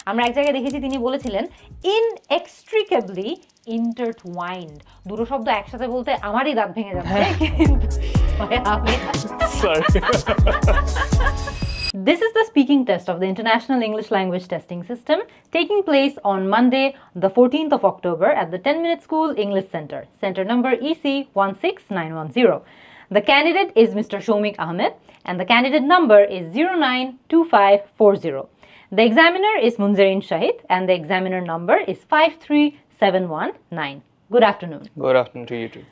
আমরা এক জায়গায় দেখেছি তিনি বলেছিলেন inextricably intertwined। দুটো শব্দ একসাথে বলতে আমারই দাঁত ভেঙে যাচ্ছে কিন্তু Sorry. This is the speaking test of the International English Language Testing System taking place on Monday, the 14th of October at the 10-Minute School English Center, center number EC 16910. The candidate is Mr. Shoumik Ahmed and the candidate number is 092540. The examiner is Munzereen Shahid and the examiner number is 53719. Good afternoon. Good afternoon to you too.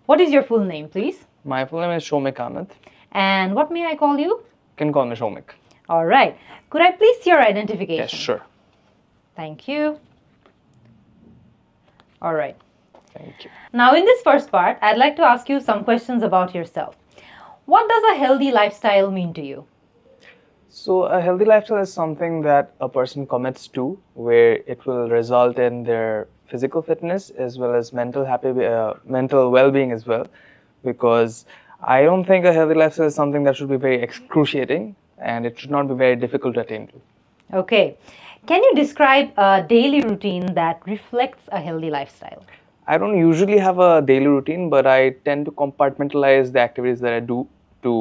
What is your full name, please? My full name is Shoumik Ahmed. And what may I call you? You can call me Shoumik. All right. Could I please see your identification? Yes, sure. Thank you. All right. Thank you. Now, in this first part, I'd like to ask you some questions about yourself. What does a healthy lifestyle mean to you? So, a healthy lifestyle is something that a person commits to, where it will result in their physical fitness as well as mental well-being as well. Because I don't think a healthy lifestyle is something that should be very excruciating, and it should not be very difficult to attain to. Okay. Can you describe a daily routine that reflects a healthy lifestyle? I don't usually have a daily routine, but I tend to compartmentalize the activities that I do to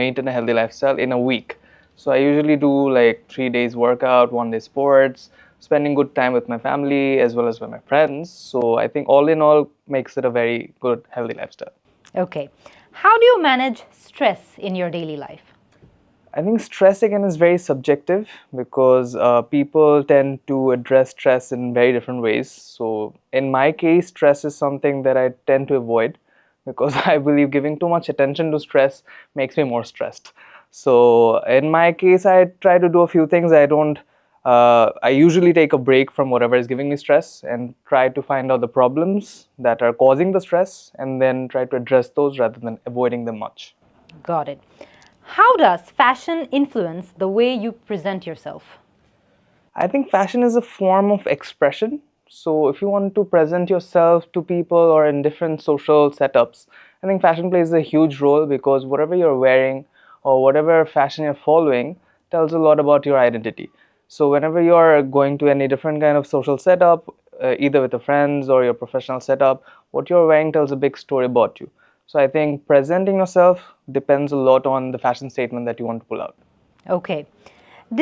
maintain a healthy lifestyle in a week. So I usually do like 3 days workout, 1 day sports, spending good time with my family as well as with my friends. So I think all in all makes it a very good, healthy lifestyle. Okay. How do you manage stress in your daily life? I think stress again is very subjective because people tend to address stress in very different ways. So in my case, stress is something that I tend to avoid because I believe giving too much attention to stress makes me more stressed. So in my case, I try to do a few things. I usually take a break from whatever is giving me stress and try to find out the problems that are causing the stress and then try to address those rather than avoiding them much. Got it. How does fashion influence the way you present yourself? I think fashion is a form of expression. So if you want to present yourself to people or in different social setups, I think fashion plays a huge role because whatever you're wearing or whatever fashion you're following tells a lot about your identity. So whenever you're going to any different kind of social setup, either with your friends or your professional setup, what you're wearing tells a big story about you. So I think presenting yourself depends a lot on the fashion statement that you want to pull out. Okay.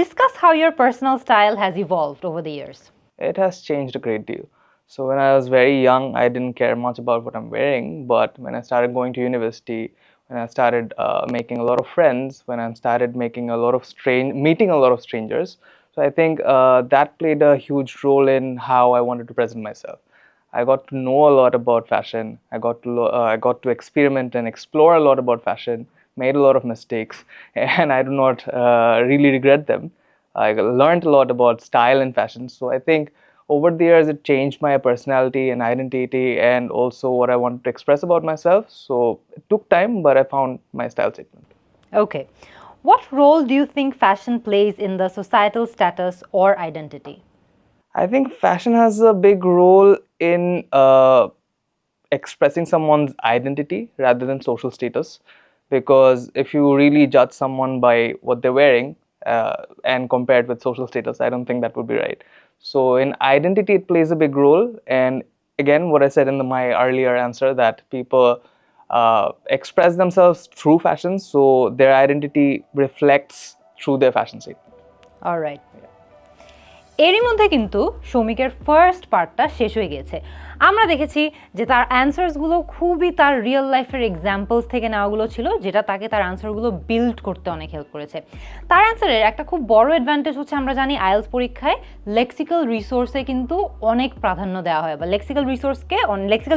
Discuss how your personal style has evolved over the years. It has changed a great deal. So when I was very young, I didn't care much about what I'm wearing. But when I started going to university, when I started making a lot of friends, when I started meeting a lot of strangers, so I think that played a huge role in how I wanted to present myself. I got to know a lot about fashion. I got to experiment and explore a lot about fashion, made a lot of mistakes, and I do not really regret them. I learned a lot about style and fashion. So I think over the years it changed my personality and identity and also what I wanted to express about myself. So it took time, but I found my style statement. Okay. What role do you think fashion plays in the societal status or identity? I think fashion has a big role in expressing someone's identity rather than social status. Because if you really judge someone by what they're wearing and compare it with social status, I don't think that would be right. So in identity, it plays a big role. And again, what I said in my earlier answer, that people express themselves through fashion, so their identity reflects through their fashion statement. All right. এরই মধ্যে কিন্তু সৌমিকের first পার্টটা শেষ হয়ে গেছে। আমরা দেখেছি যে তার অ্যান্সার্সগুলো খুবই তার রিয়েল লাইফের এক্সাম্পলস থেকে নেওয়াগুলো ছিল, যেটা তাকে তার আনসারগুলো বিল্ড করতে অনেক হেল্প করেছে। তার অ্যান্সারের একটা খুব বড় অ্যাডভান্টেজ হচ্ছে, আমরা জানি আইএলটিএস পরীক্ষায় লেক্সিক্যাল রিসোর্সে কিন্তু অনেক প্রাধান্য দেওয়া হয়, বা লেক্সিক্যাল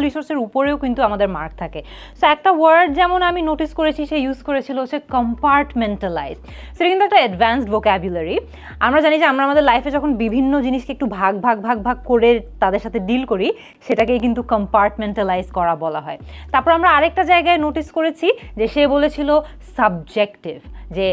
রিসোর্সের উপরেও কিন্তু আমাদের মার্ক থাকে। সো একটা ওয়ার্ড যেমন আমি নোটিস করেছি সে ইউজ করেছিল হচ্ছে কম্পার্টমেন্টালাইজ। সেটা কিন্তু একটা অ্যাডভান্সড ভোকাবুলারি। আমরা জানি যে আমরা আমাদের লাইফে যখন বিভিন্ন জিনিসকে একটু ভাগ করে তাদের সাথে ডিল করি, সেটাকেই কিন্তু কম্পার্টমেন্টালাইজ করা বলা হয়। তারপর আমরা আরেকটা জায়গায় নোটিস করেছি যে সে বলেছিল সাবজেক্টিভ, যে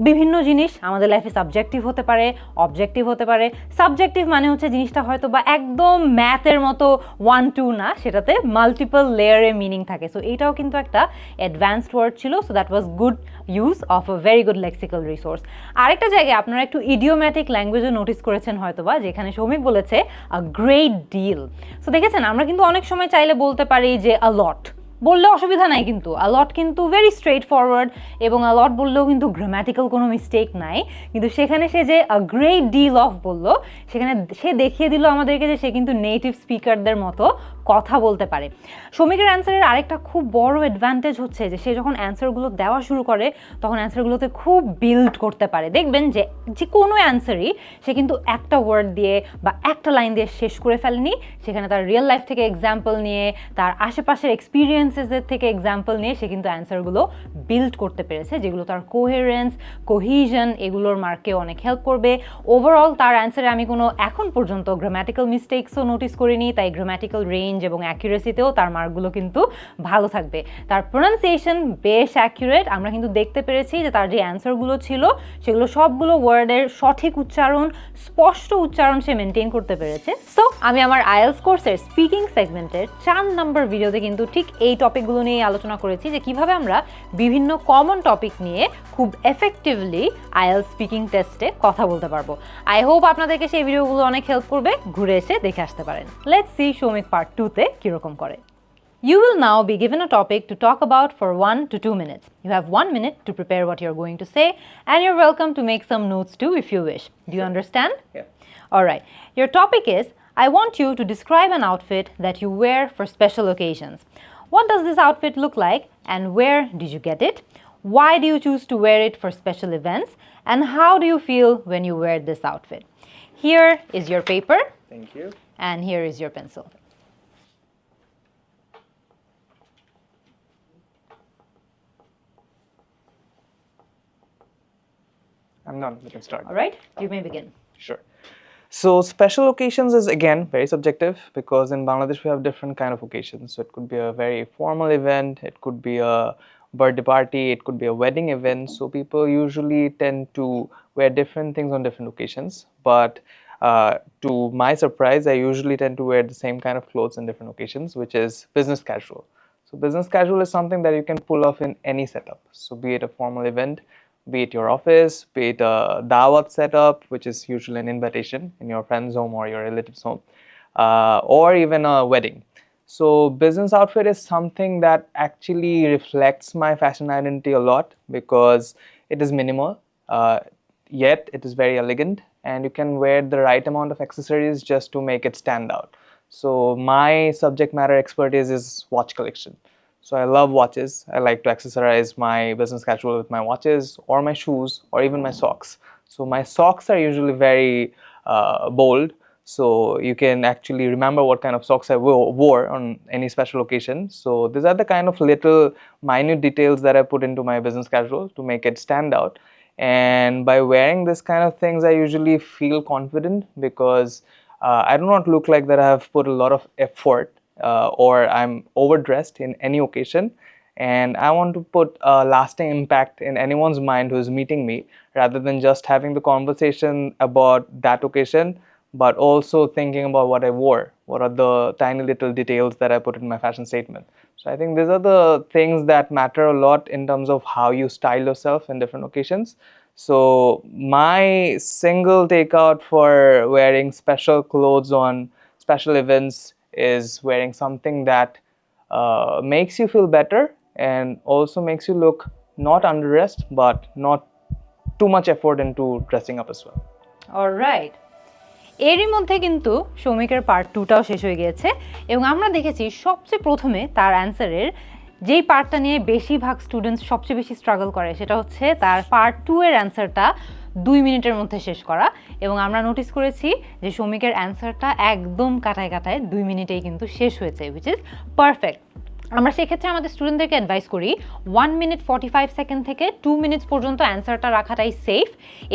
বিভিন্ন জিনিস আমাদের লাইফে সাবজেক্টিভ হতে পারে, অবজেক্টিভ হতে পারে। সাবজেক্টিভ মানে হচ্ছে জিনিসটা হয়তো বা একদম ম্যাথের মতো 1-2 না, সেটাতে মাল্টিপল লেয়ারে মিনিং থাকে। সো এইটাও কিন্তু একটা অ্যাডভান্সড ওয়ার্ড ছিল। So that was good use of a very good lexical resource. আরেকটা জায়গায় আপনারা একটু ইডিওম্যাটিক ল্যাঙ্গুয়েজও নোটিস করেছেন হয়তো বা, যেখানে সৌমিক বলেছে আ গ্রেট ডিল। সো দেখেছেন, আমরা কিন্তু অনেক সময় চাইলে বলতে পারি যে আ লট, বললে অসুবিধা নাই, কিন্তু আলট কিন্তু ভেরি স্ট্রেট ফরওয়ার্ড, এবং আলট বললেও কিন্তু গ্রামাটিক্যাল কোনো মিস্টেক নাই। কিন্তু সেখানে সে যে আ গ্রেট ডিল অফ বললো, সেখানে সে দেখিয়ে দিল আমাদেরকে যে সে কিন্তু নেটিভ স্পিকারদের মতো কথা বলতে পারে। সৌমিকের অ্যান্সারের আরেকটা খুব বড় অ্যাডভান্টেজ হচ্ছে যে সে যখন অ্যান্সারগুলো দেওয়া শুরু করে তখন অ্যান্সারগুলোতে খুব বিল্ড করতে পারে। দেখবেন যে যে কোনো অ্যান্সারই সে কিন্তু একটা ওয়ার্ড দিয়ে বা একটা লাইন দিয়ে শেষ করে ফেলেনি, সেখানে তার রিয়েল লাইফ থেকে এক্সাম্পল নিয়ে, তার আশেপাশের এক্সপিরিয়েন্সেসের থেকে এক্সাম্পল নিয়ে সে কিন্তু অ্যান্সারগুলো বিল্ড করতে পেরেছে, যেগুলো তার কোহেরেন্স, কোহিশন এগুলোর মার্কে অনেক হেল্প করবে। ওভারঅল তার অ্যান্সারে আমি কোনো এখন পর্যন্ত গ্রামাটিক্যাল মিস্টেক্সও নোটিস করিনি, তাই গ্রামাটিক্যাল রেঞ্জ এবং অ্যাকুরেসিতেও তার মার্কগুলো কিন্তু ভালো থাকবে। তার প্রোনাউন্সিয়েশন বেশ অ্যাকুরেট। আমরা কিন্তু দেখতে পেরেছি যে তার যে অ্যান্সারগুলো ছিল সেগুলো সবগুলো ওয়ার্ডের সঠিক উচ্চারণ, স্পষ্ট উচ্চারণ সে মেনটেন করতে পেরেছে। সো আমি আমার আইএলটিএস কোর্সের স্পিকিং সেগমেন্টের 4 নম্বর ভিডিওতে কিন্তু ঠিক এই টপিকগুলো নিয়ে আলোচনা করেছি, যে কিভাবে আমরা বিভিন্ন কমন টপিক নিয়ে খুব এফেক্টিভলি আইএলটিএস স্পিকিং টেস্টে কথা বলতে পারবো। আই হোপ আপনাদেরকে সেই ভিডিওগুলো অনেক হেল্প করবে, ঘুরে এসে দেখে আসতে পারেন। লেটস সি সৌমিক পার্ট 2-তে কিরকম করে। You will now be given a topic to talk about for 1 to 2 minutes. You have 1 minute to prepare what you're going to say, and you're welcome to make some notes too if you wish. Do you understand? Yeah. All right. Your topic is, I want you to describe an outfit that you wear for special occasions. What does this outfit look like, and where did you get it? Why do you choose to wear it for special events? And how do you feel when you wear this outfit? Here is your paper. Thank you. And here is your pencil. I'm done. We can start. All right, you may begin. Sure. So special occasions is again very subjective, because in Bangladesh we have different kind of occasions. So it could be a very formal event, it could be a birthday party, it could be a wedding event. So people usually tend to wear different things on different occasions. But to my surprise, I usually tend to wear the same kind of clothes in different occasions, which is business casual. So business casual is something that you can pull off in any setup. So be it a formal event, be it your office, be it a dawat setup, which is usually an invitation in your friend's home or your relative's home, or even a wedding. So business outfit is something that actually reflects my fashion identity a lot, because it is minimal, yet it is very elegant, and you can wear the right amount of accessories just to make it stand out. So my subject matter expertise is watch collection. So I love watches. I like to accessorize my business casual with my watches or my shoes or even my socks. So my socks are usually very bold, so you can actually remember what kind of socks I wore on any special occasion. So these are the kind of little minute details that I put into my business casual to make it stand out. And by wearing this kind of things, I usually feel confident, because I do not look like that I have put a lot of effort or I'm overdressed in any occasion, and I want to put a lasting impact in anyone's mind who is meeting me, rather than just having the conversation about that occasion, but also thinking about what I wore, what are the tiny little details that I put in my fashion statement. So I think these are the things that matter a lot in terms of how you style yourself in different occasions. So my single takeout for wearing special clothes on special events is wearing something that makes you feel better, and also makes you look not underdressed, but not too much effort into dressing up as well. All right. এরই মধ্যে কিন্তু সৌমিকের part 2টাও শেষ হয়ে গিয়েছে, এবং আমরা দেখেছি সবচেয়ে প্রথমে তার অ্যান্সারের যেই পার্টটা নিয়ে বেশিরভাগ স্টুডেন্টস সবচেয়ে বেশি স্ট্রাগল করে, সেটা হচ্ছে তার পার্ট 2 এর অ্যান্সারটা 2 মিনিটের মধ্যে শেষ করা। এবং আমরা নোটিস করেছি যে সৌমিকের অ্যান্সারটা একদম কাটায় 2 মিনিটেই কিন্তু শেষ হয়েছে, উইচ ইজ পারফেক্ট। আমরা সেক্ষেত্রে আমাদের স্টুডেন্টদেরকে অ্যাডভাইস করি 1 মিনিট 45 সেকেন্ড থেকে 2 মিনিটস পর্যন্ত অ্যান্সারটা রাখাটাই সেফ।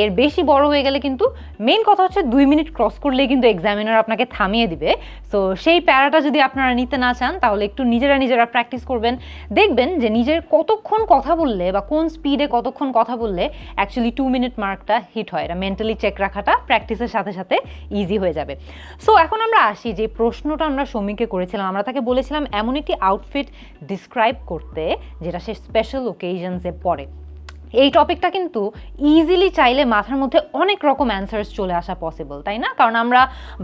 এর বেশি বড় হয়ে গেলে কিন্তু মেইন কথা হচ্ছে 2 মিনিট ক্রস করলেই কিন্তু এক্সামিনার আপনাকে থামিয়ে দিবে। সো সেই প্যারাটা যদি আপনারা নিতে না চান তাহলে একটু নিজেরা প্র্যাকটিস করবেন, দেখবেন যে নিজের কতক্ষণ কথা বললে বা কোন স্পিডে কতক্ষণ কথা বললে অ্যাকচুয়ালি 2 মিনিট মার্কটা হিট হয়। এটা মেন্টালি চেক রাখাটা প্র্যাকটিসের সাথে সাথে ইজি হয়ে যাবে। সো এখন আমরা আসি যে প্রশ্নটা আমরা শৌমিককে করেছিলাম, আমরা তাকে বলেছিলাম এমন একটি আউটফিট ডিসক্রাইব করতে যেটা সে স্পেশাল ওকেশনসে পড়ে। এই টপিকটা কিন্তু ইজিলি চাইলে মাথার মধ্যে অনেক রকম অ্যান্সার্স চলে আসা পসিবল, তাই না? কারণ আমরা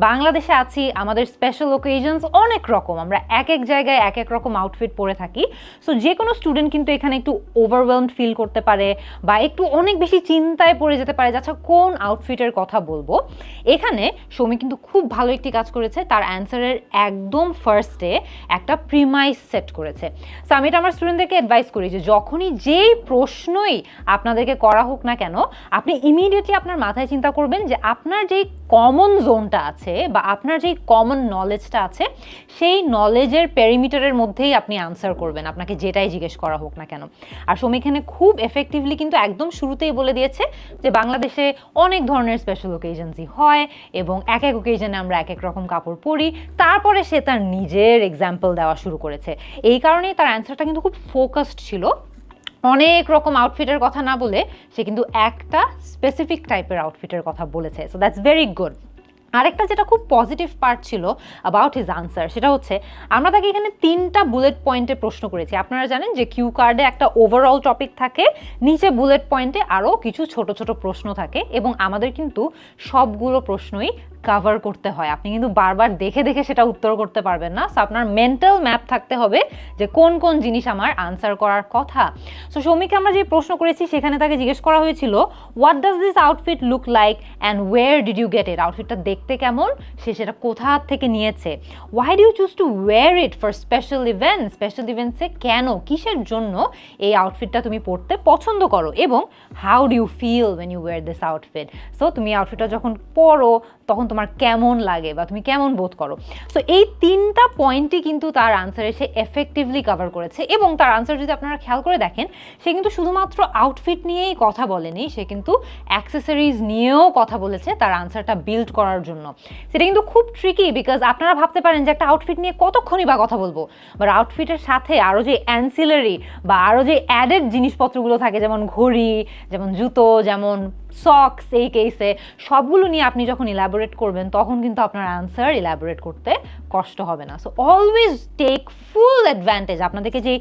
বাংলাদেশে আছি, আমাদের স্পেশাল ওকেশনস অনেক রকম, আমরা এক এক জায়গায় এক এক রকম আউটফিট পরে থাকি। সো যে কোনো স্টুডেন্ট কিন্তু এখানে একটু ওভারওয়েলমড ফিল করতে পারে বা একটু অনেক বেশি চিন্তায় পড়ে যেতে পারে যে আচ্ছা কোন আউটফিটের কথা বলবো। এখানে শৌমিক কিন্তু খুব ভালো একটি কাজ করেছে, তার অ্যান্সারের একদম ফার্স্টে একটা প্রিমাইস সেট করেছে। সো আমি এটা আমার স্টুডেন্টদেরকে অ্যাডভাইস করি যে যখনই যেই প্রশ্নই আপনাদেরকে করা হোক না কেন, আপনি ইমিডিয়েটলি আপনার মাথায় চিন্তা করবেন যে আপনার যেই কমন জোনটা আছে বা আপনার যেই কমন নলেজটা আছে সেই নলেজের পেরিমিটারের মধ্যেই আপনি আনসার করবেন, আপনাকে যেটাই জিজ্ঞেস করা হোক না কেন। আর শৌমিক এখানে খুব এফেক্টিভলি কিন্তু একদম শুরুতেই বলে দিয়েছে যে বাংলাদেশে অনেক ধরনের স্পেশাল ওকেশনসই হয় এবং এক এক ওকেশনে আমরা এক এক রকম কাপড় পরি। তারপরে সে তার নিজের এক্সাম্পল দেওয়া শুরু করেছে। এই কারণেই তার অ্যান্সারটা কিন্তু খুব ফোকাসড ছিল, অনেক রকম আউটফিটের কথা না বলে সে কিন্তু একটা স্পেসিফিক টাইপের আউটফিটের কথা বলেছে। So that's very good. আরেকটা যেটা খুব পজিটিভ পার্ট ছিল অ্যাবাউট হিজ আনসার, সেটা হচ্ছে আমরা তাকে এখানে 3টা বুলেট পয়েন্টে প্রশ্ন করেছি। আপনারা জানেন যে কিউ কার্ডে একটা ওভারঅল টপিক থাকে, নিচে বুলেট পয়েন্টে আরও কিছু ছোট ছোট প্রশ্ন থাকে এবং আমাদের কিন্তু সবগুলো প্রশ্নই কভার করতে হয়। আপনি কিন্তু বারবার দেখে দেখে সেটা উত্তর করতে পারবেন না। সো আপনার মেন্টাল ম্যাপ থাকতে হবে যে কোন কোন জিনিস আমার আনসার করার কথা। সো শৌমিককে আমরা যে প্রশ্ন করেছি সেখানে তাকে জিজ্ঞেস করা হয়েছিল what does this outfit look like and where did you get it? আউটফিটটা দেখতে কেমন, সে সেটা কোথা থেকে নিয়েছে। Why do you choose to wear it for special events? Special ইভেন্টসে কেন, কিসের জন্য এই আউটফিটটা তুমি পরতে পছন্দ করো এবং how do you feel when you wear this outfit? So তুমি আউটফিটটা যখন পরো তখন তোমার কেমন লাগে বা তুমি কেমন বোধ করো। সো এই 3টা পয়েন্টই কিন্তু তার আনসারে সে এফেক্টিভলি কভার করেছে এবং তার আনসার যদি আপনারা খেয়াল করে দেখেন সে কিন্তু শুধুমাত্র আউটফিট নিয়েই কথা বলেনি, সে কিন্তু অ্যাক্সেসরিজ নিয়েও কথা বলেছে তার আনসারটা বিল্ড করার জন্য। সেটা কিন্তু খুব ট্রিকি, বিকজ আপনারা ভাবতে পারেন যে একটা আউটফিট নিয়ে কতক্ষণই বা কথা বলবো, বাট আউটফিটের সাথে আরও যে অ্যান্সিলারি বা আরও যে অ্যাডেড জিনিসপত্রগুলো থাকে যেমন ঘড়ি, যেমন জুতো, যেমন সক্স, এই কেসে সবগুলো নিয়ে আপনি যখন ইলাবোরেট করবেন তখন কিন্তু আপনার আনসার ইলাবোরেট করতে কষ্ট হবে না। So always take full advantage. আপনাদেরকে যে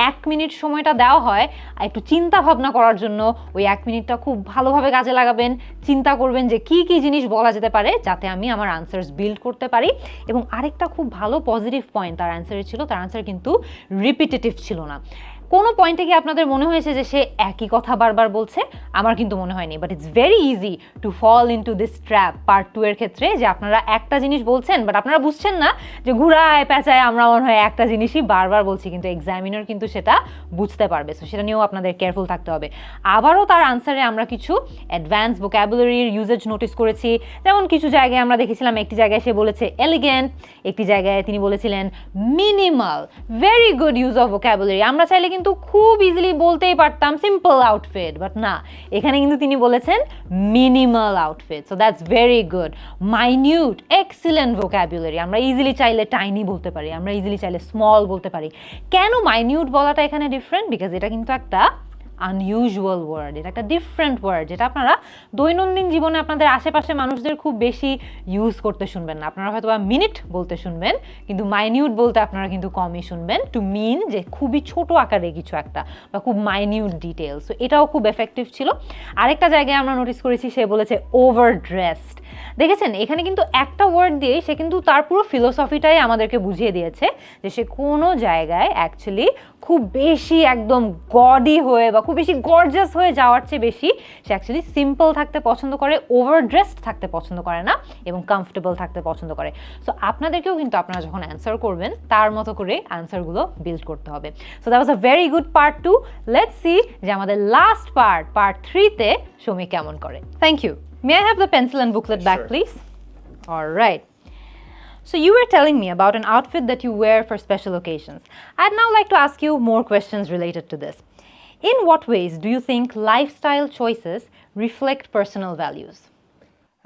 1 মিনিট সময়টা দেওয়া হয় একটু চিন্তা ভাবনা করার জন্য, ওই 1 মিনিটটা খুব ভালোভাবে কাজে লাগাবেন, চিন্তা করবেন যে কি কি জিনিস বলা যেতে পারে যাতে আমি আমার আনসার্স বিল্ড করতে পারি। এবং আরেকটা খুব ভালো পজিটিভ পয়েন্ট তার আনসারে ছিল, তার আনসার কিন্তু রিপিটেটিভ ছিল না। কোনো পয়েন্টে কি আপনাদের মনে হয়েছে যে সে একই কথা বারবার বলছে? আমার কিন্তু মনে হয়নি। But it's very easy to fall into this trap part 2 এর ক্ষেত্রে, যে আপনারা একটা জিনিস বলছেন বাট আপনারা বুঝছেন না যে ঘুরায় পেঁচায় আমরা মনে হয় একটা জিনিসই বারবার বলছি, কিন্তু এক্সামিনার কিন্তু সেটা বুঝতে পারবে। সো সেটা নিয়েও আপনাদের কেয়ারফুল থাকতে হবে। আবারও তার আনসারে আমরা কিছু অ্যাডভান্স ভোকাবুলারির ইউজেজ নোটিস করেছি। যেমন কিছু জায়গায় আমরা দেখেছিলাম, একটি জায়গায় সে বলেছে এলিগেন্ট, একটি জায়গায় তিনি বলেছিলেন minimal. Very good use of vocabulary. আমরা চাইলে কিন্তু খুব ইজিলি বলতেই পারতাম সিম্পল আউটফিট, বাট না, এখানে কিন্তু তিনি বলেছেন minimal outfit. So that's very good. Minute, excellent vocabulary. আমরা ইজিলি চাইলে টাইনি বলতে পারি, আমরা ইজিলি চাইলে স্মল বলতে পারি। কেন মাইনিউট বলাটা এখানে ডিফারেন্ট? বিকজ এটা কিন্তু একটা আনইউজুয়াল ওয়ার্ড, এটা একটা ডিফারেন্ট ওয়ার্ড যেটা আপনারা দৈনন্দিন জীবনে আপনাদের আশেপাশে মানুষদের খুব বেশি ইউজ করতে শুনবেন না। আপনারা হয়তো বা মিনিট বলতে শুনবেন, কিন্তু মাইনিউট বলতে আপনারা কিন্তু কমই শুনবেন, টু মিন যে খুবই ছোট আকারে কিছু একটা বা খুব মাইনিউট ডিটেলস। সো এটাও খুব এফেক্টিভ ছিল। আরেকটা জায়গায় আমরা নোটিস করেছি সে বলেছে ওভার ড্রেসড। দেখেছেন, এখানে কিন্তু একটা ওয়ার্ড দিয়ে সে কিন্তু তার পুরো ফিলোসফিটাই আমাদেরকে বুঝিয়ে দিয়েছে যে সে কোনো জায়গায় অ্যাকচুয়ালি খুব বেশি একদম গডি হয়ে বা খুব বেশি গর্জাস হয়ে যাওয়ার চেয়ে বেশি সে অ্যাকচুয়ালি সিম্পল থাকতে পছন্দ করে, ওভার ড্রেসড থাকতে পছন্দ করে না এবং কমফোর্টেবল থাকতে পছন্দ করে। সো আপনাদেরকেও কিন্তু আপনারা যখন অ্যান্সার করবেন তার মতো করে অ্যান্সারগুলো বিল্ড করতে হবে। So that was a very good part 2। Let's see যে আমাদের লাস্ট পার্ট 3-তে শৌমিক কেমন করে। Thank you. May I have the pencil and booklet back, please? All right. So you were telling me about an outfit that you wear for special occasions. I'd now like to ask you more questions related to this. In what ways do you think lifestyle choices reflect personal values?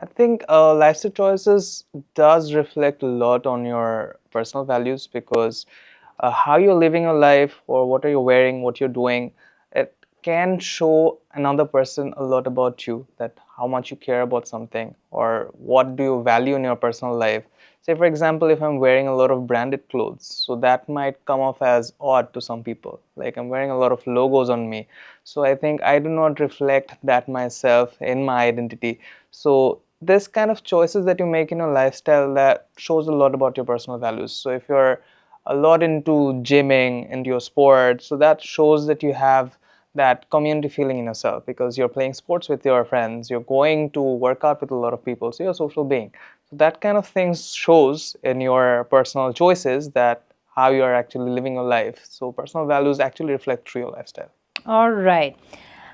I think lifestyle choices does reflect a lot on your personal values because how you're living your life or what are you wearing, what you're doing, it can show another person a lot about you, that how much you care about something or what do you value in your personal life. Say for example, if I'm wearing a lot of branded clothes, so that might come off as odd to some people. Like I'm wearing a lot of logos on me. So I think I do not reflect that myself in my identity. So this kind of choices that you make in your lifestyle, that shows a lot about your personal values. So if you're a lot into gymming, into your sports, so that shows that you have that community feeling in yourself because you're playing sports with your friends, you're going to work out with a lot of people, so you're a social being. So that kind of things shows in your personal choices that how you are actually living your life. So personal values actually reflect through your lifestyle. All right.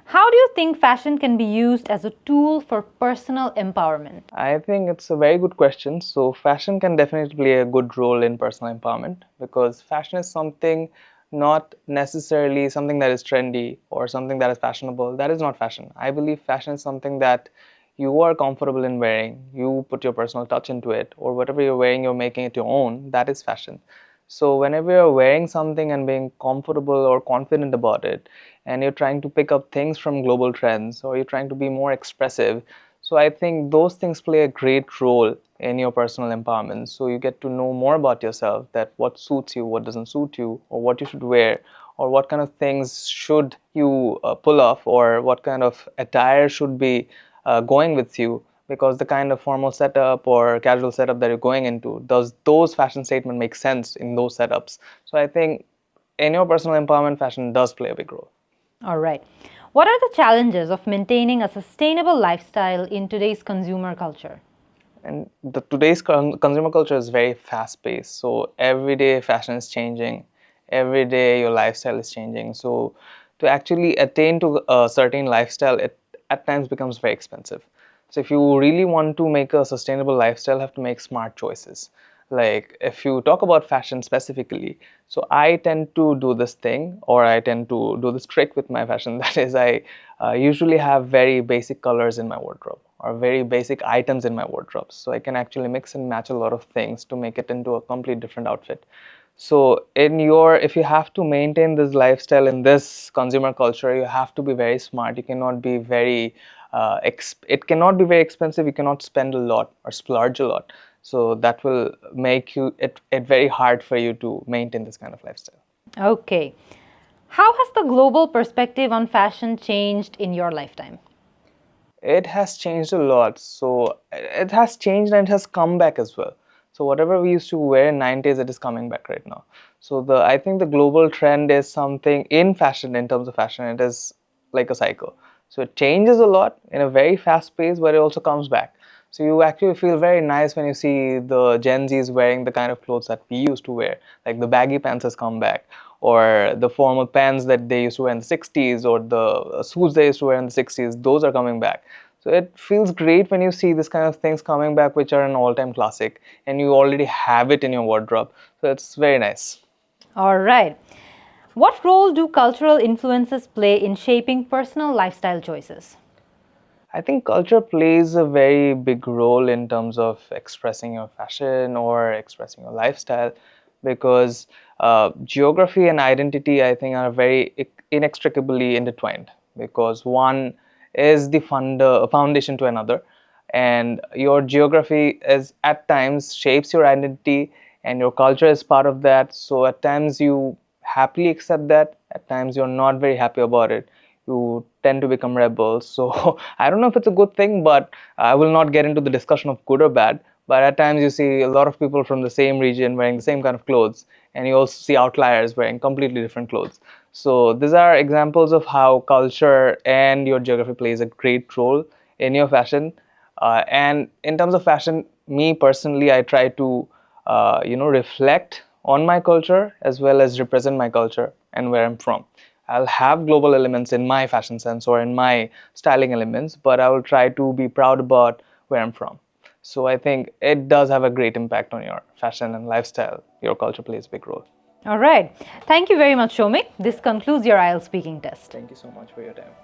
How do you think fashion can be used as a tool for personal empowerment? I think it's a very good question. So fashion can definitely play a good role in personal empowerment because fashion is something, not necessarily something that is trendy or something that is fashionable. That is not fashion. I believe fashion is something that you are comfortable in wearing. You put your personal touch into it, or whatever you're wearing, you're making it your own. That is fashion. So whenever you're wearing something and being comfortable or confident about it, and you're trying to pick up things from global trends, or you're trying to be more expressive, so I think those things play a great role in your personal empowerment. So you get to know more about yourself, that what suits you, what doesn't suit you, or what you should wear, or what kind of things should you pull off, or what kind of attire should be going with you, because the kind of formal setup or casual setup that you're going into, does those fashion statement make sense in those setups? So I think in your personal empowerment, fashion does play a big role. All right. What are the challenges of maintaining a sustainable lifestyle in today's consumer culture? And today's consumer culture is very fast paced. So every day fashion is changing, every day your lifestyle is changing. So to actually attain to a certain lifestyle, it at times becomes very expensive. So if you really want to make a sustainable lifestyle, you have to make smart choices. Like if you talk about fashion specifically, so I tend to do this thing, or I tend to do this trick with my fashion. That is, I usually have very basic colors in my wardrobe, or very basic items in my wardrobe. So I can actually mix and match a lot of things to make it into a complete different outfit. So if you have to maintain this lifestyle in this consumer culture, you have to be very smart. You cannot be very it cannot be very expensive. You cannot spend a lot or splurge a lot. So that will make it very hard for you to maintain this kind of lifestyle. Okay. How has the global perspective on fashion changed in your lifetime? It has changed a lot. So it has changed and it has come back as well. So whatever we used to wear in 90s, it is coming back right now. So I think the global trend is something in fashion, in terms of fashion, it is like a cycle. So it changes a lot in a very fast pace, but it also comes back. So you actually feel very nice when you see the Gen Zs wearing the kind of clothes that we used to wear, like the baggy pants has come back, or the formal pants that they used to wear in the 60s, or the suits they used to wear in the 60s, those are coming back. So it feels great when you see this kind of things coming back, which are an all-time classic, and you already have it in your wardrobe. So it's very nice. All right. What role do cultural influences play in shaping personal lifestyle choices? I think culture plays a very big role in terms of expressing your fashion or expressing your lifestyle, because geography and identity, I think, are very inextricably intertwined, because one is the foundation to another, and your geography is at times shapes your identity, and your culture is part of that. So at times you happily accept that, at times you're not very happy about it, you tend to become rebels. So I don't know if it's a good thing, but I will not get into the discussion of good or bad. But at times you see a lot of people from the same region wearing the same kind of clothes, and you also see outliers wearing completely different clothes. So these are examples of how culture and your geography plays a great role in your fashion. And in terms of fashion, me personally, I try to reflect on my culture as well as represent my culture and where I'm from. I'll have global elements in my fashion sense or in my styling elements, but I will try to be proud about where I'm from. So I think it does have a great impact on your fashion and lifestyle. Your culture plays a big role. All right. Thank you very much, Shoumik. This concludes your IELTS speaking test. Thank you so much for your time.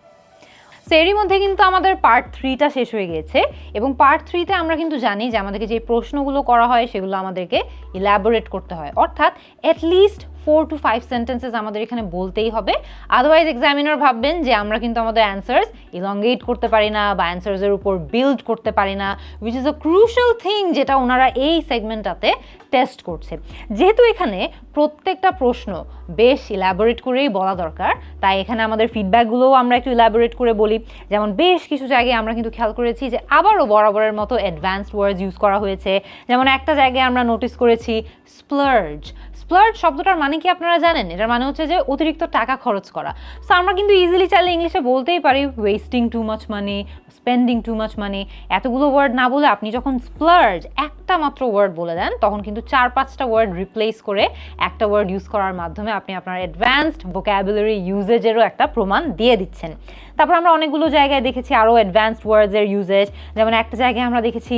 So এরই মধ্যে কিন্তু আমাদের part 3টা শেষ হয়ে গিয়েছে এবং part 3তে আমরা কিন্তু জানি যে আমাদেরকে যে প্রশ্নগুলো করা হয় সেগুলো আমাদেরকে ইলাবোরেট করতে হয়, অর্থাৎ অ্যাটলিস্ট 4 to 5 সেন্টেন্সেস আমাদের এখানে বলতেই হবে। আদারওয়াইজ এক্সামিনার ভাববেন যে আমরা কিন্তু আমাদের অ্যান্সার্স ইলংগেট করতে পারি না বা অ্যান্সার্সের উপর বিল্ড করতে পারি না, which is a crucial thing যেটা ওনারা এই সেগমেন্টটাতে টেস্ট করছে। যেহেতু এখানে প্রত্যেকটা প্রশ্ন বেশ ইলাবোরেট করেই বলা দরকার, তাই এখানে আমাদের ফিডব্যাকগুলোও আমরা একটু ইলাবোরেট করে বলি। যেমন বেশ কিছু জায়গায় আমরা কিন্তু খেয়াল করেছি যে আবারও বরাবরের মতো অ্যাডভান্সড ওয়ার্ডস ইউজ করা হয়েছে। যেমন একটা জায়গায় আমরা নোটিস করেছি স্প্লার্জ। স্প্লার্জ শব্দটার মানে কি আপনারা জানেন? এটার মানে হচ্ছে যে অতিরিক্ত টাকা খরচ করা। সো আমরা কিন্তু ইজিলি চাইলে ইংলিশে বলতেই পারি wasting too much money, spending too much money. এতগুলো ওয়ার্ড না বলে আপনি যখন স্প্লার্জ একটা মাত্র ওয়ার্ড বলে দেন, তখন কিন্তু 4-5টা ওয়ার্ড রিপ্লেস করে একটা ওয়ার্ড ইউজ করার মাধ্যমে আপনি আপনার অ্যাডভান্সড ভোকাবুলারি ইউজেজেরও একটা প্রমাণ দিয়ে দিচ্ছেন। তারপর আমরা অনেকগুলো জায়গায় দেখেছি আরও অ্যাডভান্সড ওয়ার্ডসের ইউজেজ। যেমন একটা জায়গায় আমরা দেখেছি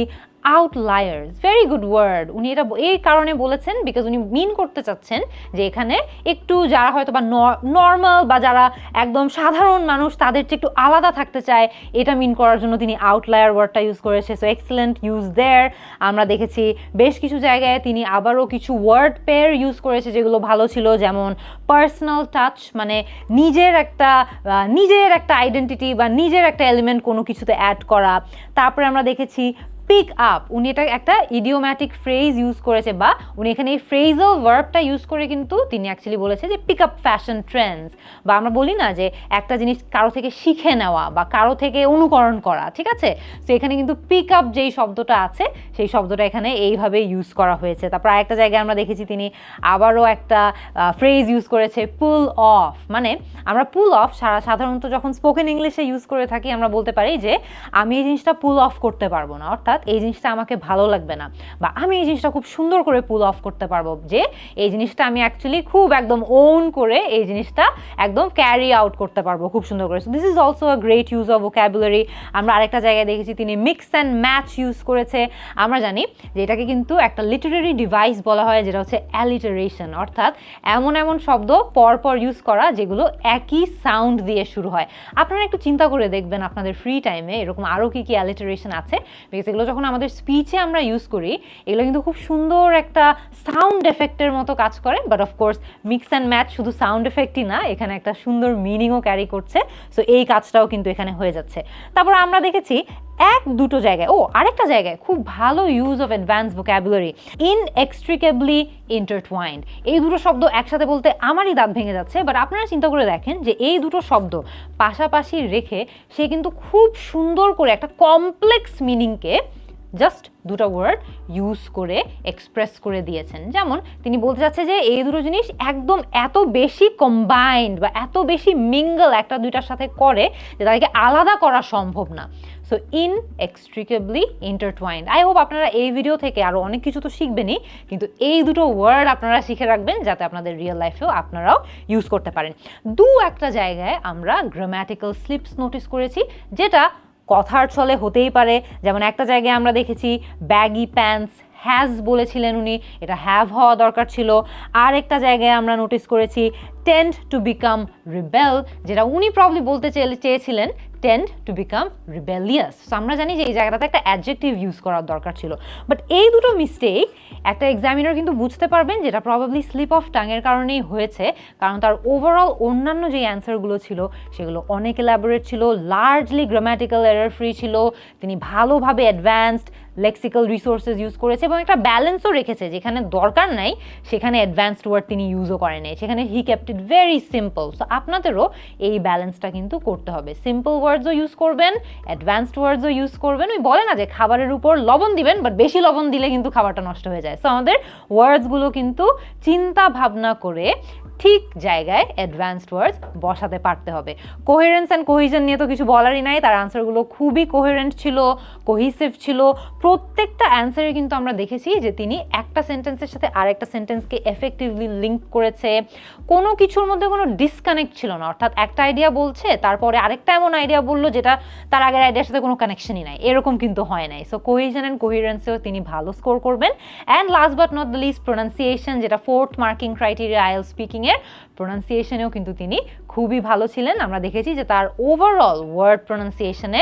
আউটলায়ার্স, ভেরি গুড ওয়ার্ড। উনি এটা এই কারণে বলেছেন বিকজ উনি মিন করতে চাচ্ছেন যে এখানে একটু যারা হয়তো বা নর্মাল বা যারা একদম সাধারণ মানুষ তাদের চেয়ে একটু আলাদা থাকতে চায়, এটা মিন করার জন্য তিনি আউটলায়ার ওয়ার্ডটা ইউজ করেছে। So excellent use their. আমরা দেখেছি বেশ কিছু জায়গায় তিনি আবারও কিছু ওয়ার্ড পেয়ার ইউজ করেছে যেগুলো ভালো ছিল, যেমন পার্সোনাল টাচ, মানে নিজের একটা আইডেন্টিটি বা নিজের একটা এলিমেন্ট কোনো কিছুতে অ্যাড করা। তারপরে আমরা দেখেছি পিক আপ, উনি এটা একটা ইডিওম্যাটিক ফ্রেজ ইউজ করেছে, বা উনি এখানে এই ফ্রেজাল ভার্বটা ইউজ করে কিন্তু তিনি অ্যাকচুয়ালি বলেছে যে পিক আপ ফ্যাশন ট্রেন্ডস, বা আমরা বলি না যে একটা জিনিস কারো থেকে শিখে নেওয়া বা কারো থেকে অনুকরণ করা, ঠিক আছে? তো এখানে কিন্তু পিক আপ যেই শব্দটা আছে সেই শব্দটা এখানে এইভাবে ইউজ করা হয়েছে। তারপর আরেকটা জায়গায় আমরা দেখেছি তিনি আবারও একটা ফ্রেজ ইউজ করেছে পুল অফ, মানে আমরা পুল অফ সাধারণত যখন স্পোকেন ইংলিশে ইউজ করে থাকি আমরা বলতে পারি যে আমি এই জিনিসটা পুল অফ করতে পারবো না, অর্থাৎ এই জিনিসটা আমাকে ভালো লাগবে না, বা আমি এই জিনিসটা খুব সুন্দর করে পুল অফ করতে পারবো, যে এই জিনিসটা আমি অ্যাকচুয়ালি খুব একদম ওন করে এই জিনিসটা একদম ক্যারি আউট করতে পারবো খুব সুন্দর করে। So this is also a great use of vocabulary. আমরা আরেকটা জায়গায় দেখেছি তিনি মিক্স অ্যান্ড ম্যাচ ইউজ করেছে। আমরা জানি যে এটাকে কিন্তু একটা লিটারেরি ডিভাইস বলা হয়, যেটা হচ্ছে অ্যালিটারেশন, অর্থাৎ এমন শব্দ পরপর ইউজ করা যেগুলো একই সাউন্ড দিয়ে শুরু হয়। আপনারা একটু চিন্তা করে দেখবেন আপনাদের ফ্রি টাইমে এরকম আরও কী কী অ্যালিটারেশন আছে, বিকজ এগুলো যখন আমাদের স্পিচে আমরা ইউজ করি এগুলো কিন্তু খুব সুন্দর একটা সাউন্ড এফেক্টের মতো কাজ করে। But of course mix and match শুধু সাউন্ড এফেক্টই না, এখানে একটা সুন্দর মিনিংও ক্যারি করছে। সো এই কাজটাও কিন্তু এখানে হয়ে যাচ্ছে। তারপর আমরা দেখেছি দুটো জায়গায়, আরেকটা জায়গায় খুব ভালো ইউজ অফ অ্যাডভান্স ভোকাবুলারি, ইনএক্সট্রিকেবলি ইন্টারটুয়াইন্ড। এই দুটো শব্দ একসাথে বলতে আমারই দাঁত ভেঙে যাচ্ছে, বাট আপনারা চিন্তা করে দেখেন যে এই দুটো শব্দ পাশাপাশি রেখে সে কিন্তু খুব সুন্দর করে একটা কমপ্লেক্স মিনিংকে জাস্ট দুটো ওয়ার্ড ইউজ করে এক্সপ্রেস করে দিয়েছেন। যেমন তিনি বলতে চাচ্ছে যে এই দুটো জিনিস একদম এত বেশি কম্বাইন্ড বা এত বেশি মিঙ্গল একটা দুইটার সাথে করে যে তাদেরকে আলাদা করা সম্ভব না। সো ইনএক্সট্রিকেবলি ইন্টারটুয়াইন্ড। আই হোপ আপনারা এই ভিডিও থেকে আরও অনেক কিছু তো শিখবেনই, কিন্তু এই দুটো ওয়ার্ড আপনারা শিখে রাখবেন যাতে আপনাদের রিয়েল লাইফেও আপনারাও ইউজ করতে পারেন। একটা জায়গায় আমরা গ্রামাটিক্যাল স্লিপস নোটিস করেছি, যেটা কথার ছলে হতেই পারে। যেমন একটা জায়গায় আমরা দেখেছি ব্যাগি প্যান্টস হ্যাজ বলেছিলেন উনি, এটা হ্যাভ হওয়া দরকার ছিল। আর একটা জায়গায় আমরা নোটিস করেছি টেন্ড টু বিকাম রিবেল, যেটা উনি প্রবলি বলতে চেয়েছিলেন টেন্ড টু বিকাম রিবেলিয়াস। সো আমরা জানি যে এই জায়গাটাতে একটা অ্যাডজেক্টিভ ইউজ করার দরকার ছিল। বাট এই দুটো মিস্টেক একটা এক্সামিনার কিন্তু বুঝতে পারবেন যেটা প্রবাবলি স্লিপ অফ টাঙের কারণেই হয়েছে, কারণ তার ওভারঅল অন্যান্য যে অ্যান্সারগুলো ছিল সেগুলো অনেক এলাবোরেট ছিল, লার্জলি গ্রামাটিক্যাল এরর ফ্রি ছিল। তিনি ভালোভাবে অ্যাডভান্সড লেক্সিক্যাল রিসোর্সেস ইউজ করেছে এবং একটা ব্যালেন্সও রেখেছে, যেখানে দরকার নাই সেখানে অ্যাডভান্সড ওয়ার্ড তিনি ইউজও করেন নাই, সেখানে হি kept it very simple. So আপনাদেরও এই ব্যালেন্সটা কিন্তু করতে হবে, সিম্পল ওয়ার্ডসও ইউজ করবেন, অ্যাডভান্সড ওয়ার্ডসও ইউজ করবেন। ওই বলে না যে খাবারের উপর লবণ দিবেন, বাট বেশি লবণ দিলে কিন্তু খাবারটা নষ্ট হয়ে যায়। সো আমাদের ওয়ার্ডসগুলো কিন্তু চিন্তা ভাবনা করে ঠিক জায়গায় অ্যাডভান্সড ওয়ার্ডস বসাতে পারতে হবে। কোহেরেন্স অ্যান্ড কোহিশন নিয়ে তো কিছু বলারই নাই, তার আনসারগুলো খুবই কোহেরেন্ট ছিল, কোহিসিভ ছিল, প্রত্যেকটা অ্যান্সারে কিন্তু আমরা দেখেছি যে তিনি একটা সেন্টেন্সের সাথে আরেকটা সেন্টেন্সকে এফেক্টিভলি লিঙ্ক করেছে, কোনো কিছুর মধ্যে কোনো ডিসকানেক্ট ছিল না, অর্থাৎ একটা আইডিয়া বলছে তারপরে আরেকটা এমন আইডিয়া বললো যেটা তার আগের আইডিয়ার সাথে কোনো কানেকশনই নাই, এরকম কিন্তু হয় নাই। সো কোহেশন অ্যান্ড কোহেরেন্সেও তিনি ভালো স্কোর করবেন। And last but not the least pronunciation, যেটা 4th মার্কিং ক্রাইটেরিয়া আইএলটিএস স্পিকিংয়ের, প্রোনাউন্সিয়েশনেও কিন্তু তিনি খুবই ভালো ছিলেন। আমরা দেখেছি যে তার ওভারঅল ওয়ার্ড প্রোনাউন্সিয়েশনে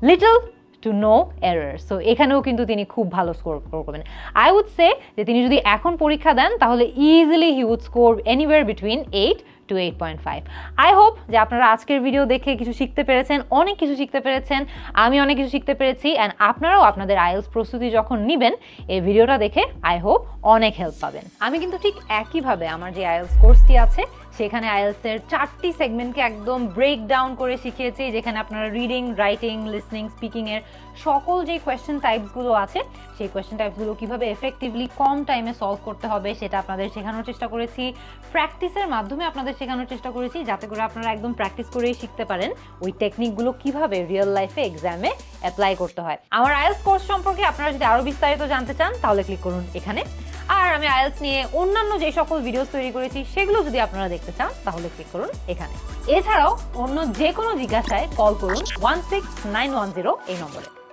little to no error, so এখানেও কিন্তু তিনি খুব ভালো স্কোর করবেন। আই উড সে যে তিনি যদি এখন পরীক্ষা দেন তাহলে easily he would score anywhere between 8 to 8.5. I hope যে আপনারা আজকের ভিডিও দেখে কিছু শিখতে পেরেছেন, অনেক কিছু শিখতে পেরেছেন, আমি অনেক কিছু শিখতে পেরেছি। অ্যান্ড আপনারাও আপনাদের আইএলটিএস প্রস্তুতি যখন নেবেন এই ভিডিওটা দেখে আই হোপ অনেক হেল্প পাবেন। আমি কিন্তু ঠিক একইভাবে আমার যে আইএলটিএস কোর্সটি আছে সেখানে আইএলটিএসের 4টি সেগমেন্টকে একদম ব্রেক ডাউন করে শিখিয়েছি, যেখানে আপনারা রিডিং, রাইটিং, লিসনিং, স্পিকিংয়ের সকল যে কোয়েশ্চেন টাইপসগুলো আছে সেই কোয়েশ্চেন টাইপসগুলো কীভাবে এফেক্টিভলি কম টাইমে সলভ করতে হবে সেটা আপনাদের শেখানোর চেষ্টা করেছি। প্র্যাকটিসের মাধ্যমে আপনাদের শেখানোর চেষ্টা করেছি যাতে করে আপনারা একদম প্র্যাকটিস করেই শিখতে পারেন ওই টেকনিকগুলো কীভাবে রিয়েল লাইফে এক্সামে অ্যাপ্লাই করতে হয়। আমার আইএলটিএস কোর্স সম্পর্কে আপনারা যদি আরও বিস্তারিত জানতে চান তাহলে ক্লিক করুন এখানে। আর আমি আইএলটিএস নিয়ে অন্যান্য যে সকল ভিডিওস তৈরি করেছি সেগুলো যদি আপনারা দেখতে চান তাহলে ক্লিক করুন এখানে। এছাড়াও অন্য যে কোনো জিজ্ঞাসায় কল করুন 16910 এই নম্বরে।